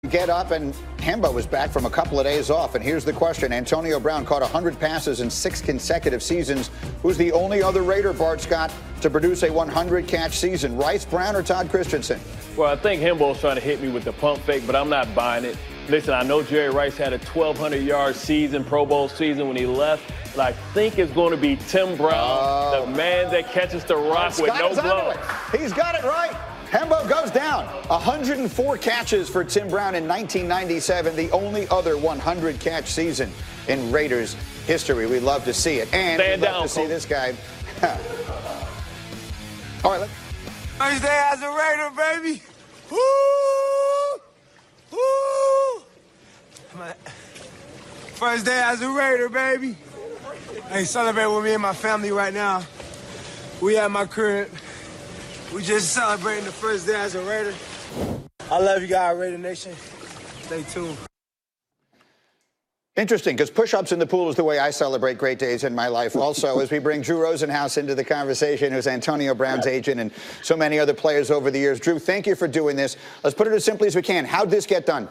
Get up, and Hembo was back from a couple of days off. And here's the question. Antonio Brown caught 100 passes in 6 consecutive seasons. Who's the only other Raider, Bart Scott, to produce a 100-catch season? Rice, Brown, or Todd Christensen? Well, I think Hembo's trying to hit me with the pump fake, but I'm not buying it. Listen, I know Jerry Rice had a 1,200-yard season, Pro Bowl season when he left, but I think it's going to be Tim Brown, the man that catches the rock with no glove. He's got it right. Hembo goes down. 104 catches for Tim Brown in 1997, the only other 100-catch season in Raiders history. We'd love to see it. And we'd love to see this guy. All right, First day as a Raider, baby. Woo! Woo! First day as a Raider, baby. Hey, celebrate with me and my family right now. We at my crib. We just celebrating the first day as a Raider. I love you guys, Raider Nation. Stay tuned. Interesting, because push-ups in the pool is the way I celebrate great days in my life. Also, as we bring Drew Rosenhaus into the conversation, who's Antonio Brown's agent and so many other players over the years. Drew, thank you for doing this. Let's put it as simply as we can. How'd this get done?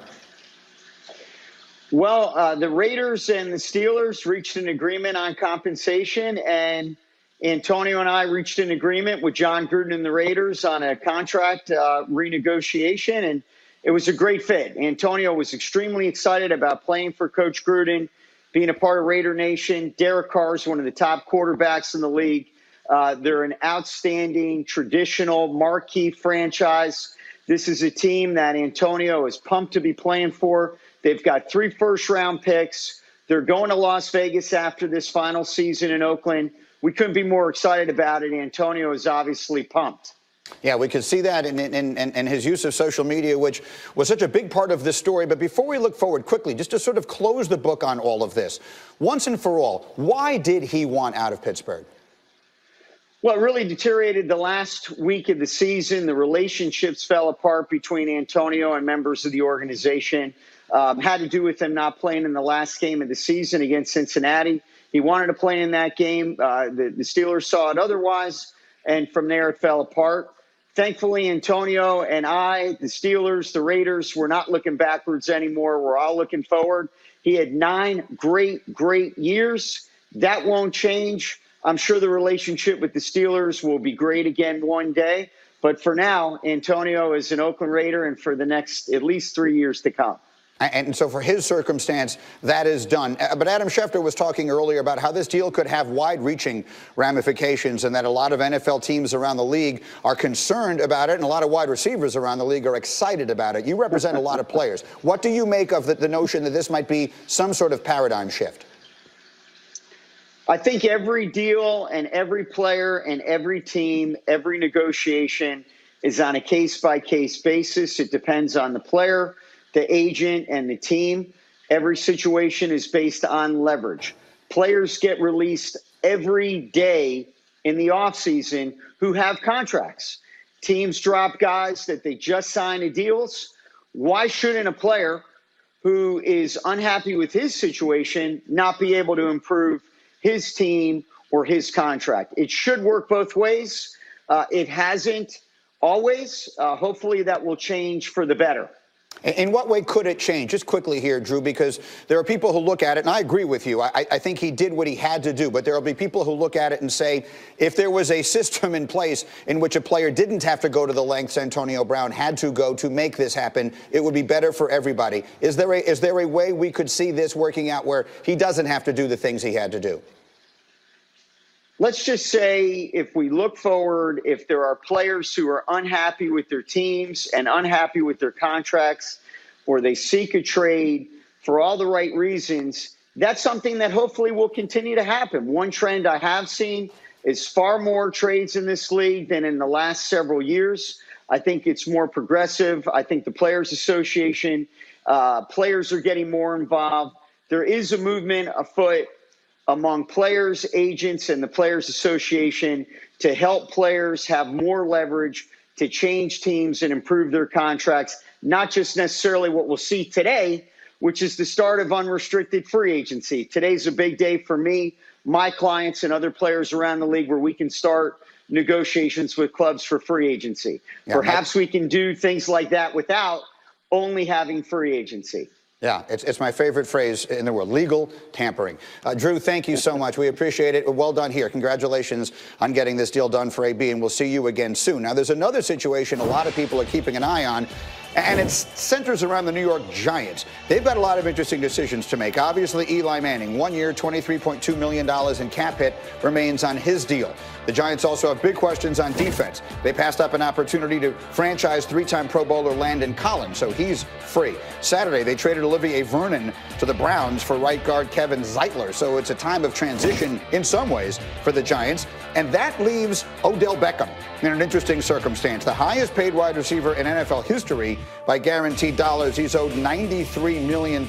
Well, the Raiders and the Steelers reached an agreement on compensation, and Antonio and I reached an agreement with John Gruden and the Raiders on a contract renegotiation, and it was a great fit. Antonio was extremely excited about playing for Coach Gruden, being a part of Raider Nation. Derek Carr is one of the top quarterbacks in the league. They're an outstanding, traditional, marquee franchise. This is a team that Antonio is pumped to be playing for. They've got 3 first-round picks. They're going to Las Vegas after this final season in Oakland. We couldn't be more excited about it. Antonio is obviously pumped. Yeah, we could see that in his use of social media, which was such a big part of this story. But before we look forward quickly, just to sort of close the book on all of this, once and for all, why did he want out of Pittsburgh? Well, it really deteriorated the last week of the season. The relationships fell apart between Antonio and members of the organization. Had to do with him not playing in the last game of the season against Cincinnati. He wanted to play in that game. The Steelers saw it otherwise, and from there it fell apart. Thankfully, Antonio and I, the Steelers, the Raiders, we're not looking backwards anymore. We're all looking forward. He had 9 great years. That won't change. I'm sure the relationship with the Steelers will be great again one day. But for now, Antonio is an Oakland Raider, and for the next at least 3 years to come. And so for his circumstance, that is done. But Adam Schefter was talking earlier about how this deal could have wide-reaching ramifications and that a lot of NFL teams around the league are concerned about it, and a lot of wide receivers around the league are excited about it. You represent a lot of players. What do you make of the notion that this might be some sort of paradigm shift? I think every deal and every player and every team, every negotiation is on a case-by-case basis. It depends on the player, the agent, and the team. Every situation is based on leverage. Players get released every day in the offseason who have contracts. Teams drop guys that they just signed deals. Why shouldn't a player who is unhappy with his situation not be able to improve his team or his contract? It should work both ways. It hasn't always. Hopefully that will change for the better. In what way could it change? Just quickly here, Drew, because there are people who look at it, and I agree with you. I think he did what he had to do, but there will be people who look at it and say, if there was a system in place in which a player didn't have to go to the lengths Antonio Brown had to go to make this happen, it would be better for everybody. Is there a way we could see this working out where he doesn't have to do the things he had to do? Let's just say if we look forward, if there are players who are unhappy with their teams and unhappy with their contracts, or they seek a trade for all the right reasons, that's something that hopefully will continue to happen. One trend I have seen is far more trades in this league than in the last several years. I think it's more progressive. I think the Players Association, players are getting more involved. There is a movement afoot among players, agents, and the Players Association to help players have more leverage to change teams and improve their contracts, not just necessarily what we'll see today, which is the start of unrestricted free agency. Today's a big day for me, my clients, and other players around the league where we can start negotiations with clubs for free agency. Yeah, perhaps we can do things like that without only having free agency. Yeah, it's my favorite phrase in the world, legal tampering. Drew, thank you so much. We appreciate it. Well done here. Congratulations on getting this deal done for AB, and we'll see you again soon. Now, there's another situation a lot of people are keeping an eye on, and it centers around the New York Giants. They've got a lot of interesting decisions to make. Obviously, Eli Manning, 1 year, $23.2 million in cap hit remains on his deal. The Giants also have big questions on defense. They passed up an opportunity to franchise 3-time Pro Bowler Landon Collins, so he's free. Saturday, they traded Olivier Vernon to the Browns for right guard Kevin Zeitler, so it's a time of transition in some ways for the Giants. And that leaves Odell Beckham in an interesting circumstance. The highest paid wide receiver in NFL history by guaranteed dollars. He's owed $93 million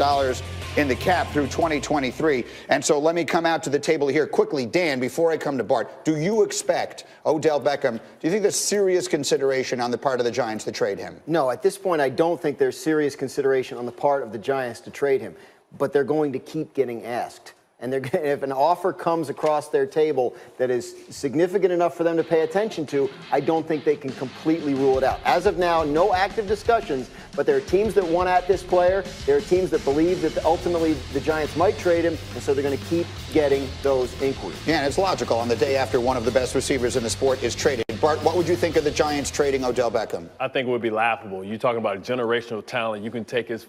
in the cap through 2023. And so let me come out to the table here quickly. Dan, before I come to Bart, do you expect Odell Beckham, do you think there's serious consideration on the part of the Giants to trade him? No, at this point, I don't think there's serious consideration on the part of the Giants to trade him. But they're going to keep getting asked. And if an offer comes across their table that is significant enough for them to pay attention to, I don't think they can completely rule it out. As of now, no active discussions, but there are teams that want at this player. There are teams that believe that ultimately the Giants might trade him, and so they're going to keep getting those inquiries. Yeah, and it's logical on the day after one of the best receivers in the sport is traded. Bart, what would you think of the Giants trading Odell Beckham? I think it would be laughable. You're talking about generational talent. You can take his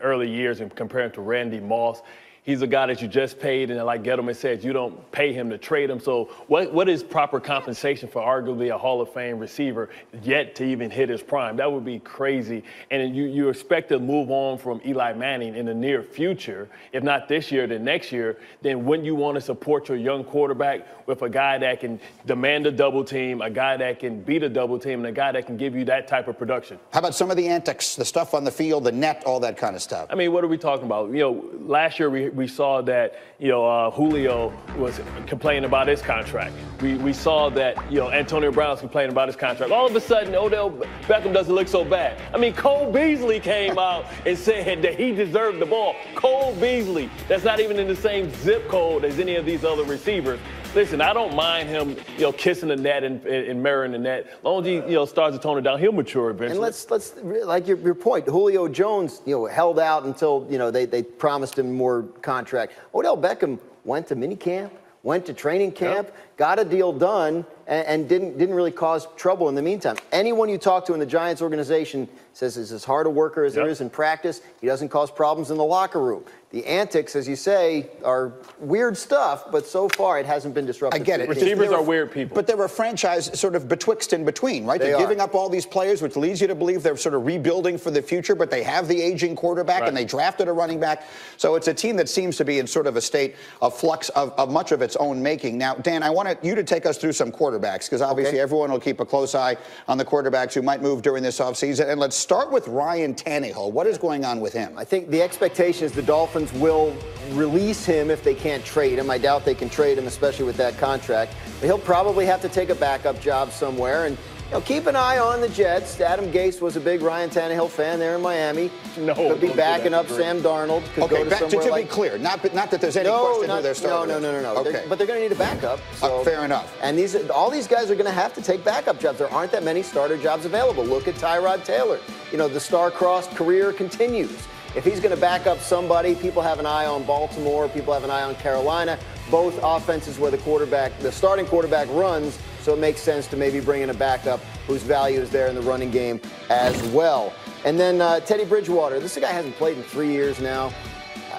early years and compare him to Randy Moss. He's a guy that you just paid, and like Gettleman said, you don't pay him to trade him. So what is proper compensation for arguably a Hall of Fame receiver yet to even hit his prime? That would be crazy. And you expect to move on from Eli Manning in the near future, if not this year, then next year. Then wouldn't you want to support your young quarterback with a guy that can demand a double team, a guy that can beat a double team, and a guy that can give you that type of production? How about some of the antics, the stuff on the field, the net, all that kind of stuff? I mean, what are we talking about? Last year we saw that, Julio was complaining about his contract. We saw that, Antonio Brown's complaining about his contract. All of a sudden, Odell Beckham doesn't look so bad. I mean, Cole Beasley came out and said that he deserved the ball. Cole Beasley, that's not even in the same zip code as any of these other receivers. Listen, I don't mind him, kissing the net and mirroring the net. As long as he, starts to tone it down, he'll mature eventually. And let's like your point, Julio Jones, held out until, they promised him more contract. Odell Beckham went to minicamp, went to training camp, got a deal done, and didn't really cause trouble in the meantime. Anyone you talk to in the Giants organization says he's as hard a worker as there is in practice. He doesn't cause problems in the locker room. The antics, as you say, are weird stuff, but so far it hasn't been disruptive. I get it. Receivers are weird people. But they're a franchise sort of betwixt and between, right? They're giving up all these players, which leads you to believe they're sort of rebuilding for the future, but they have the aging quarterback and they drafted a running back. So it's a team that seems to be in sort of a state of flux of much of its own making. Now, Dan, I want you to take us through some quarterbacks, because obviously everyone will keep a close eye on the quarterbacks who might move during this offseason. And let's start with Ryan Tannehill. What is going on with him? I think the expectation is the Dolphins will release him if they can't trade him. I doubt they can trade him, especially with that contract. But he'll probably have to take a backup job somewhere. And keep an eye on the Jets. Adam Gase was a big Ryan Tannehill fan there in Miami. Could be backing up Sam Darnold. Could go to be clear, not that there's any question who they're starting. No. Okay. But they're going to need a backup. So. Fair enough. And all these guys are going to have to take backup jobs. There aren't that many starter jobs available. Look at Tyrod Taylor. The star-crossed career continues. If he's going to back up somebody, people have an eye on Baltimore, people have an eye on Carolina, both offenses where the starting quarterback runs, so it makes sense to maybe bring in a backup whose value is there in the running game as well. And then Teddy Bridgewater, this guy hasn't played in 3 years now.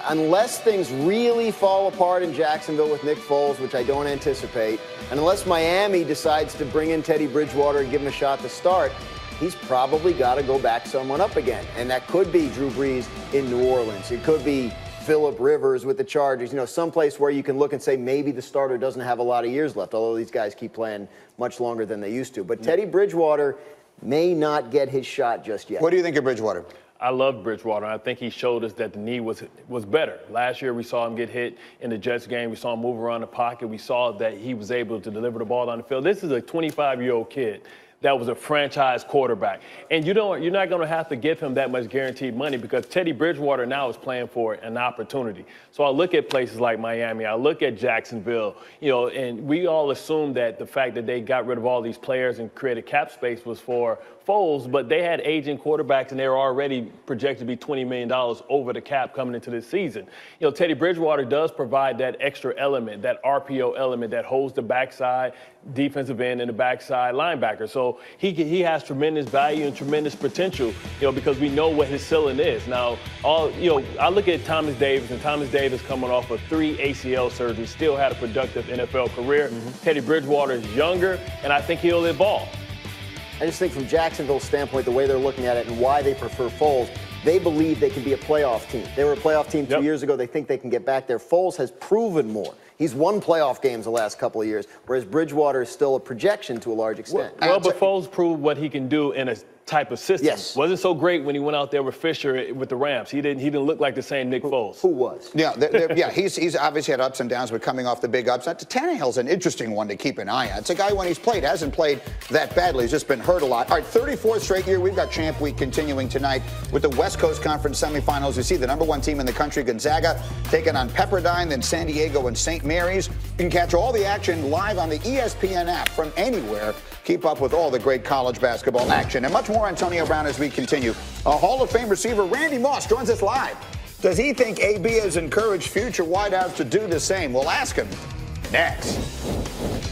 Unless things really fall apart in Jacksonville with Nick Foles, which I don't anticipate, and unless Miami decides to bring in Teddy Bridgewater and give him a shot to start, he's probably got to go back someone up again. And that could be Drew Brees in New Orleans. It could be Phillip Rivers with the Chargers. Someplace where you can look and say maybe the starter doesn't have a lot of years left, although these guys keep playing much longer than they used to. But Teddy Bridgewater may not get his shot just yet. What do you think of Bridgewater? I love Bridgewater. I think he showed us that the knee was better. Last year we saw him get hit in the Jets game. We saw him move around the pocket. We saw that he was able to deliver the ball on the field. This is a 25-year-old kid that was a franchise quarterback. And you're not going to have to give him that much guaranteed money, because Teddy Bridgewater now is playing for an opportunity. So I look at places like Miami, I look at Jacksonville, and we all assume that the fact that they got rid of all these players and created cap space was for Foles, but they had aging quarterbacks, and they were already projected to be $20 million over the cap coming into this season. You know, Teddy Bridgewater does provide that extra element, that RPO element that holds the backside defensive end and the backside linebacker. So he has tremendous value and tremendous potential, you know, because we know what his ceiling is. Now, I look at Thomas Davis, and Thomas Davis coming off of 3 ACL surgeries, still had a productive NFL career. Teddy Bridgewater is younger, and I think he'll evolve. I just think from Jacksonville's standpoint, the way they're looking at it and why they prefer Foles, they believe they can be a playoff team. They were a playoff team 2 years ago. They think they can get back there. Foles has proven more. He's won playoff games the last couple of years, whereas Bridgewater is still a projection to a large extent. Well, but Foles proved what he can do in a type of system. Yes. Wasn't so great when he went out there with Fisher with the Rams. He didn't look like the same Nick Foles. Who was? Yeah, he's obviously had ups and downs, but coming off the big ups. Tannehill's an interesting one to keep an eye on. It's a guy when he's played, hasn't played that badly. He's just been hurt a lot. All right, 34th straight year. We've got Champ Week continuing tonight with the West Coast Conference semifinals. You see the #1 team in the country, Gonzaga, taking on Pepperdine, then San Diego and St. Mary's. You can catch all the action live on the ESPN app from anywhere. Keep up with all the great college basketball action and much more. Antonio Brown as we continue. A Hall of Fame receiver, Randy Moss, joins us live. Does he think AB has encouraged future wideouts to do the same? We'll ask him next.